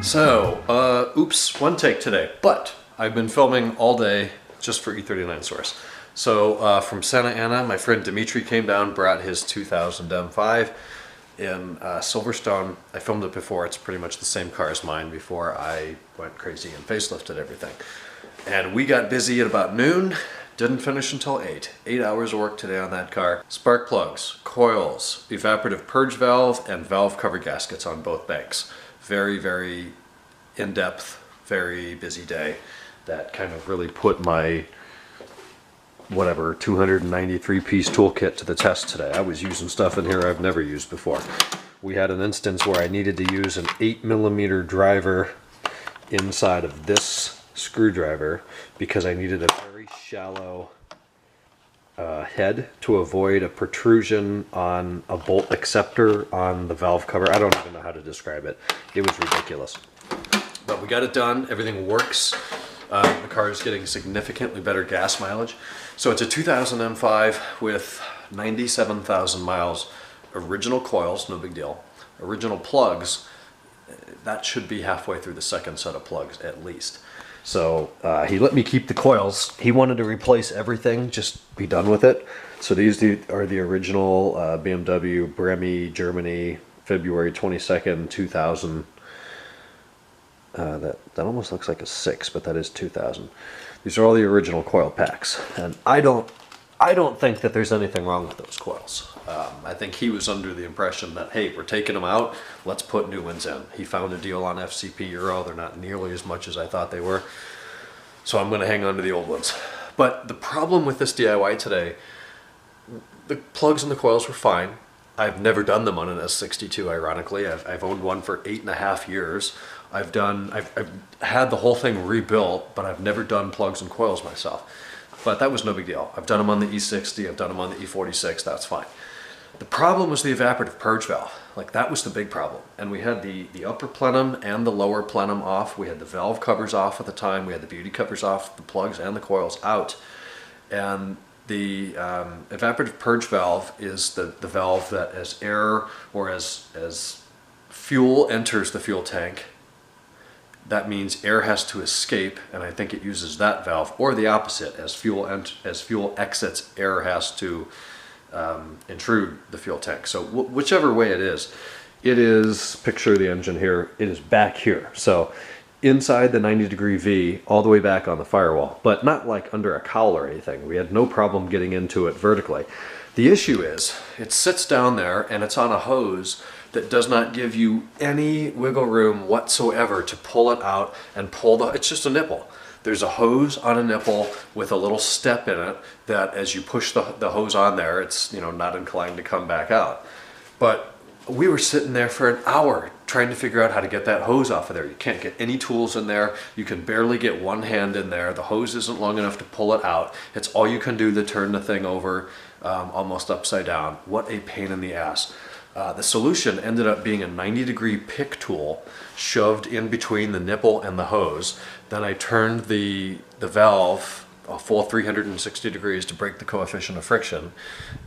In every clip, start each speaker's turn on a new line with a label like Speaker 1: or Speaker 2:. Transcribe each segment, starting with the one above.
Speaker 1: So, oops, one take today, but I've been filming all day just for E39 Source. So, from Santa Ana, my friend Dimitri came down, brought his 2000 M5 in Silverstone. I filmed it before. It's pretty much the same car as mine before I went crazy and facelifted everything. And we got busy at about noon, didn't finish until 8. 8 hours of work today on that car. Spark plugs, coils, evaporative purge valve, and valve cover gaskets on both banks. Very, very in-depth, very busy day. That kind of really put my, whatever, 293-piece toolkit to the test today. I was using stuff in here I've never used before. We had an instance where I needed to use an 8mm driver inside of this screwdriver because I needed a very shallow head to avoid a protrusion on a bolt acceptor on the valve cover. I don't even know how to describe it. It was ridiculous. But we got it done. Everything works. The car is getting significantly better gas mileage. So it's a 2000 M5 with 97,000 miles. Original coils, no big deal. Original plugs, that should be halfway through the second set of plugs at least. So he let me keep the coils. He wanted to replace everything, just be done with it. So these are the original BMW Bremi, Germany, February 22nd, 2000. That almost looks like a 6, but that is 2000. These are all the original coil packs, and I don't think that there's anything wrong with those coils. I think he was under the impression that, hey, we're taking them out, let's put new ones in. He found a deal on FCP Euro. They're not nearly as much as I thought they were, so I'm going to hang on to the old ones. But the problem with this DIY today, the plugs and the coils were fine. I've never done them on an S62, ironically. I've owned one for 8.5 years. I've had the whole thing rebuilt, but I've never done plugs and coils myself. But that was no big deal. I've done them on the E60, I've done them on the E46, that's fine. The problem was the evaporative purge valve. Like, that was the big problem. And we had the upper plenum and the lower plenum off. We had the valve covers off at the time. We had the beauty covers off, the plugs and the coils out. And the evaporative purge valve is the valve that as air or as fuel enters the fuel tank, that means air has to escape, and I think it uses that valve, or the opposite, as fuel exits, air has to intrude the fuel tank. So whichever way it is, picture the engine here, it is back here. So inside the 90-degree V, all the way back on the firewall, but not like under a cowl or anything. We had no problem getting into it vertically. The issue is, it sits down there and it's on a hose that does not give you any wiggle room whatsoever to pull it out and it's just a nipple. There's a hose on a nipple with a little step in it that as you push the hose on there, it's, you know, not inclined to come back out. But we were sitting there for an hour trying to figure out how to get that hose off of there. You can't get any tools in there. You can barely get one hand in there. The hose isn't long enough to pull it out. It's all you can do to turn the thing over almost upside down. What a pain in the ass. The solution ended up being a 90-degree pick tool shoved in between the nipple and the hose. Then I turned the valve a full 360 degrees to break the coefficient of friction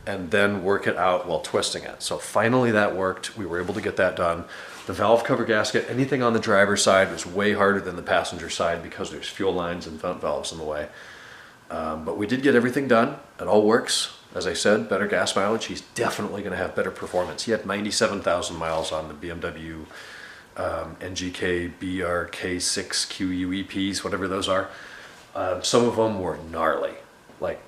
Speaker 1: and then work it out while twisting it. So finally that worked. We were able to get that done. The valve cover gasket, anything on the driver's side, was way harder than the passenger side because there's fuel lines and vent valves in the way. But we did get everything done. It all works. As I said, better gas mileage. He's definitely going to have better performance. He had 97,000 miles on the BMW NGK BRK6 QUEPs, whatever those are. Some of them were gnarly, like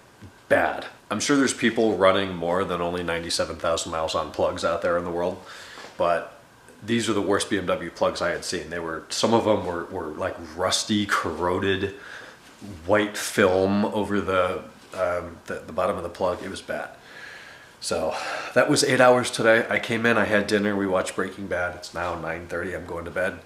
Speaker 1: bad. I'm sure there's people running more than only 97,000 miles on plugs out there in the world, but these are the worst BMW plugs I had seen. Some of them were like rusty, corroded, white film over the bottom of the plug. It was bad. So that was 8 hours today. I came in, I had dinner, we watched Breaking Bad. It's now 9:30, I'm going to bed.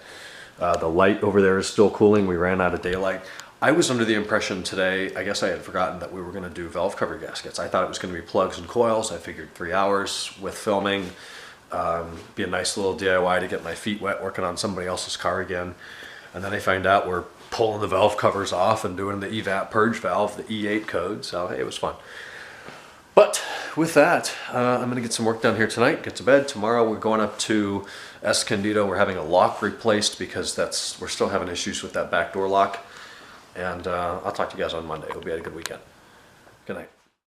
Speaker 1: The light over there is still cooling. We ran out of daylight. I was under the impression today, I guess I had forgotten that we were going to do valve cover gaskets. I thought it was going to be plugs and coils. I figured 3 hours with filming, be a nice little DIY to get my feet wet working on somebody else's car again. And then I find out we're pulling the valve covers off and doing the evap purge valve, the E8 code. So hey, it was fun. But with that, I'm going to get some work done here tonight, get to bed. Tomorrow we're going up to Escondido. We're having a lock replaced because we're still having issues with that back door lock. And I'll talk to you guys on Monday. Hope you had a good weekend. Good night.